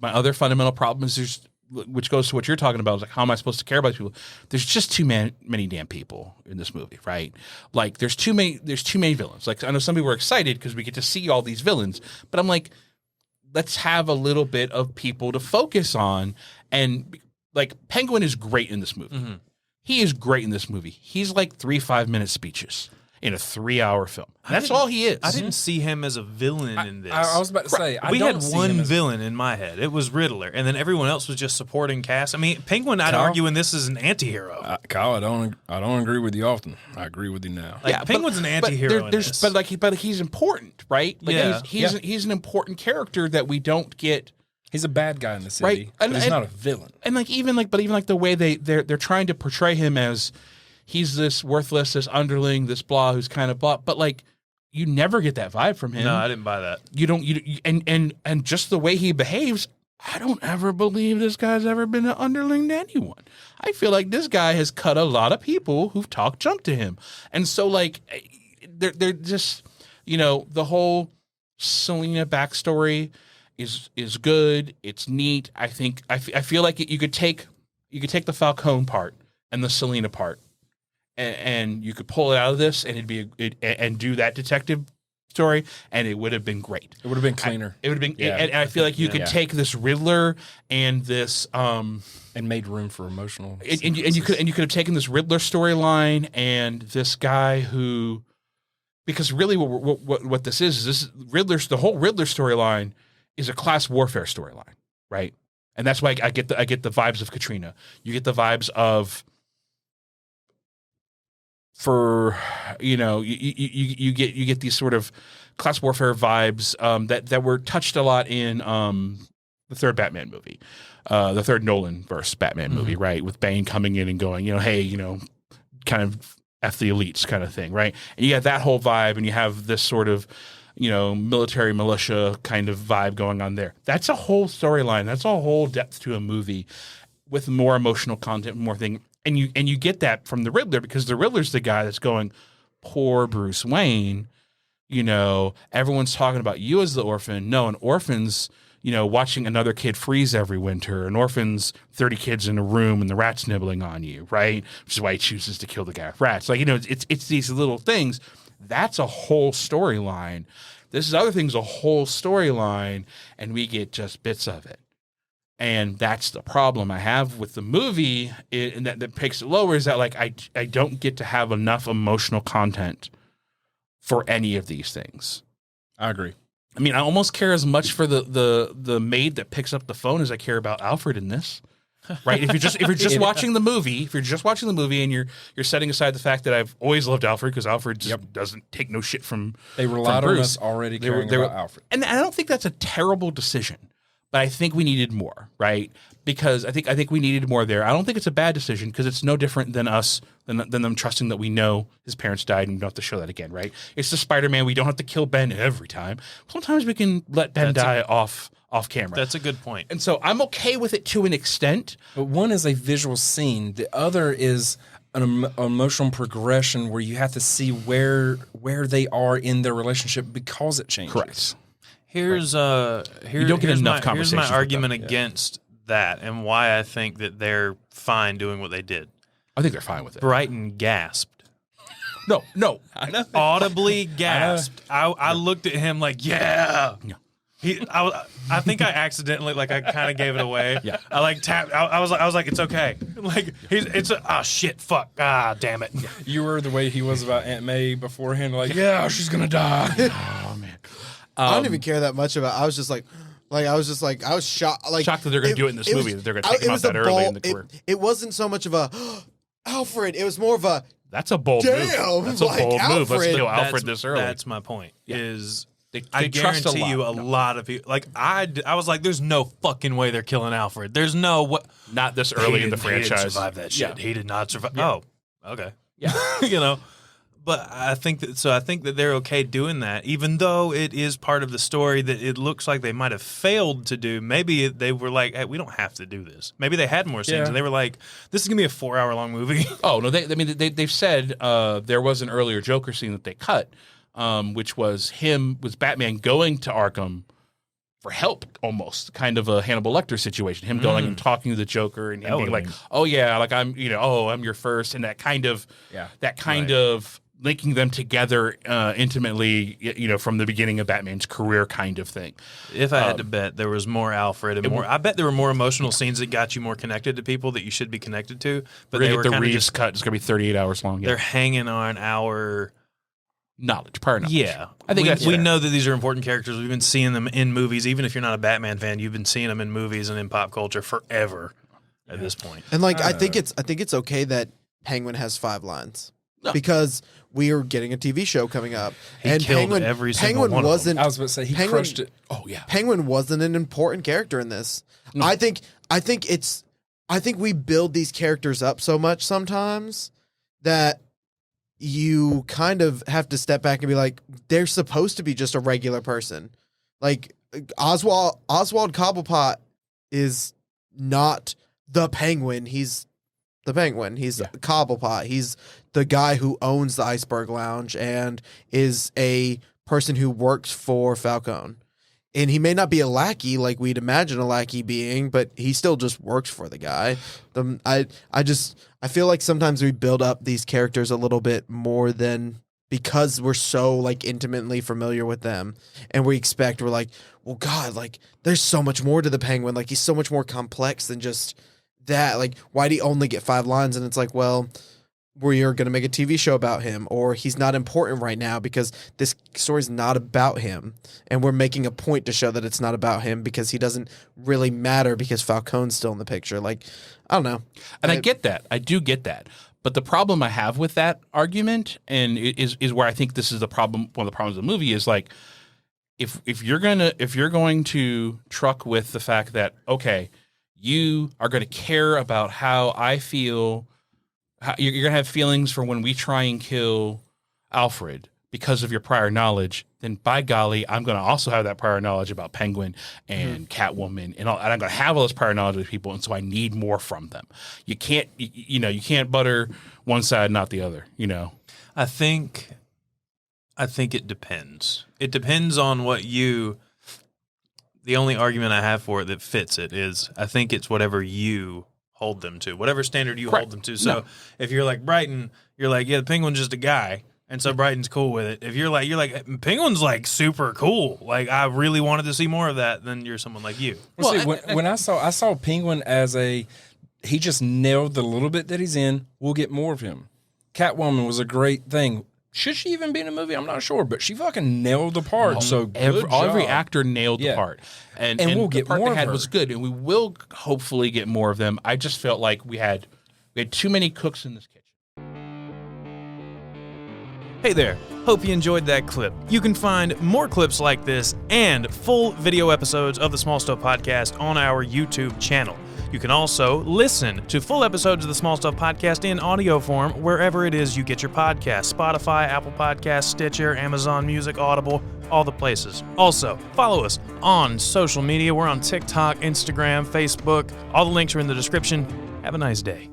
my other fundamental problem is which goes to what you're talking about, is like, how am I supposed to care about these people? There's just too many damn people in this movie, right? Like, there's too many villains. Like, I know some people are excited because we get to see all these villains, but I'm like, let's have a little bit of people to focus on. And like, Penguin is great in this movie. Mm-hmm. He is great in this movie. He's like 3 5-minute speeches in a 3-hour film. That's all he is. I didn't see him as a villain in this. I was about to say, we had one villain in my head. It was Riddler, and then everyone else was just supporting cast. I mean, Penguin, I'd argue in this is an anti-hero. Kyle, I don't agree with you often. I agree with you now. Like, Penguin's an anti-hero in this. But he's important, right? Like, he's an important character that we don't get. He's a bad guy in the city, right? But he's not a villain. And even the way they're trying to portray him as, he's this worthless, this underling, this blah, who's kind of blah. But like, you never get that vibe from him. No, I didn't buy that. You don't. And just the way he behaves, I don't ever believe this guy's ever been an underling to anyone. I feel like this guy has cut a lot of people who've talked junk to him, and so like, they're just, the whole Selena backstory is good. It's neat. I feel like you could take the Falcone part and the Selena part, and you could pull it out of this, and and do that detective story, and it would have been great. It would have been cleaner. It would have been, and I feel like you could take this Riddler and this and made room for emotional. And you could have taken this Riddler storyline and this guy who, because really what this is this the whole Riddler storyline is a class warfare storyline, right? And that's why I get the vibes of Katrina. You get the vibes of, you get these sort of class warfare vibes that were touched a lot in the third Batman movie, the third Nolan verse Batman movie, right? With Bane coming in and going, hey, kind of F the elites kind of thing, right? And you have that whole vibe, and you have this sort of military militia kind of vibe going on there. That's a whole storyline. That's a whole depth to a movie with more emotional content, more thing. And you get that from the Riddler, because the Riddler's the guy that's going, poor Bruce Wayne, everyone's talking about you as the orphan. No, an orphan's, watching another kid freeze every winter. An orphan's 30 kids in a room and the rat's nibbling on you, right? Which is why he chooses to kill the guy with rats. Like, it's these little things. That's a whole storyline. This other thing's a whole storyline, and we get just bits of it. And that's the problem I have with the movie, and that takes it lower, is that like I don't get to have enough emotional content for any of these things. I agree. I mean, I almost care as much for the maid that picks up the phone as I care about Alfred in this. Right? If you're just watching the movie, and you're setting aside the fact that I've always loved Alfred, because Alfred just doesn't take no shit from they relied from on Bruce. us already caring about Alfred. And I don't think that's a terrible decision, but I think we needed more, right? Because I think we needed more there. I don't think it's a bad decision, because it's no different than them trusting that we know his parents died and we don't have to show that again, right? It's the Spider-Man. We don't have to kill Ben every time. Sometimes we can let Ben die off camera. That's a good point. And so I'm okay with it to an extent. But one is a visual scene. The other is an emotional progression where you have to see where they are in their relationship because it changes. Correct. Here's my argument against that, and why I think that they're fine doing what they did. I think they're fine with it. Bryton gasped. No. Audibly gasped. I looked at him like, yeah. I think I accidentally, I kind of gave it away. Yeah. I tapped. I was like, it's okay. Shit, fuck, damn it. Yeah. You were the way he was about Aunt May beforehand. Yeah, she's gonna die. Oh man. I don't even care that much about. I was just like, I was shocked. Shocked that they're going to do it in this movie. That they're going to take him out that early in the career. It wasn't so much of a Alfred. It was more of a that's a bold move. That's a bold move. Let's kill Alfred this early. That's my point. Yeah. Is they I guarantee you a lot of people. I was like, there's no fucking way they're killing Alfred. There's no what. Not this early in the franchise. He didn't survive that shit. Yeah. He did not survive. Yeah. Oh, okay. Yeah. But I think that they're okay doing that, even though it is part of the story that it looks like they might have failed to do. Maybe they were like, hey, we don't have to do this. Maybe they had more scenes, and they were like, this is going to be a 4-hour-long movie. Oh, no, they've said there was an earlier Joker scene that they cut, which was Batman going to Arkham for help, almost kind of a Hannibal Lecter situation. Him going and talking to the Joker and him being like, "Oh yeah, like I'm your first," and that kind of of linking them together intimately, from the beginning of Batman's career, kind of thing. If I had to bet, there was more Alfred and more. I bet there were more emotional scenes that got you more connected to people that you should be connected to. But we're they gonna were get the kind of Reeves cut. It's gonna be 38 hours long. They're hanging on our prior knowledge. Yeah, I think we know that these are important characters. We've been seeing them in movies. Even if you're not a Batman fan, you've been seeing them in movies and in pop culture forever at this point. And like, I think it's okay that Penguin has 5 lines because we are getting a TV show coming up, and Penguin wasn't. I was about to say he crushed it. Oh yeah, Penguin wasn't an important character in this. No. I think we build these characters up so much sometimes that you kind of have to step back and be like, they're supposed to be just a regular person. Like Oswald Cobblepot is not the Penguin. He's the Penguin. He's Cobblepot. He's the guy who owns the Iceberg Lounge and is a person who works for Falcone. And he may not be a lackey like we'd imagine a lackey being, but he still just works for the guy. I feel like sometimes we build up these characters a little bit more than because we're so like intimately familiar with them, and we're like, well, God, like there's so much more to the Penguin. Like he's so much more complex than just that. Like why'd he only get 5 lines? And it's like, well, we are going to make a TV show about him, or he's not important right now because this story's not about him. And we're making a point to show that it's not about him because he doesn't really matter because Falcone's still in the picture. Like, I don't know. And I get that. I do get that. But the problem I have with that argument, and is where I think this is the problem, one of the problems of the movie is like, if you're going to truck with the fact that, okay, you are going to care about how I feel, you're going to have feelings for when we try and kill Alfred because of your prior knowledge, then by golly, I'm going to also have that prior knowledge about Penguin and Catwoman and I'm going to have all this prior knowledge with people, and so I need more from them. You can't, you can't butter one side, not the other. I think it depends. It depends on what you. The only argument I have for it that fits it is I think it's whatever you hold them to, whatever standard you hold them to. So if you're like Bryton, you're like, yeah, the Penguin's just a guy. And so Bryton's cool with it. If you're like, Penguin's like super cool. Like I really wanted to see more of that. Then you're someone like you. Well, see, when I saw Penguin as he just nailed the little bit that he's in. We'll get more of him. Catwoman was a great thing. Should she even be in a movie? I'm not sure, but she fucking nailed the part. So every actor nailed the part, and we'll get the part more they of had her. was good, and we will hopefully get more of them. I just felt like we had too many cooks in this kitchen. Hey there. Hope you enjoyed that clip. You can find more clips like this and full video episodes of the Small Stuff Podcast on our YouTube channel. You can also listen to full episodes of the Small Stuff Podcast in audio form wherever it is you get your podcasts. Spotify, Apple Podcasts, Stitcher, Amazon Music, Audible, all the places. Also, follow us on social media. We're on TikTok, Instagram, Facebook. All the links are in the description. Have a nice day.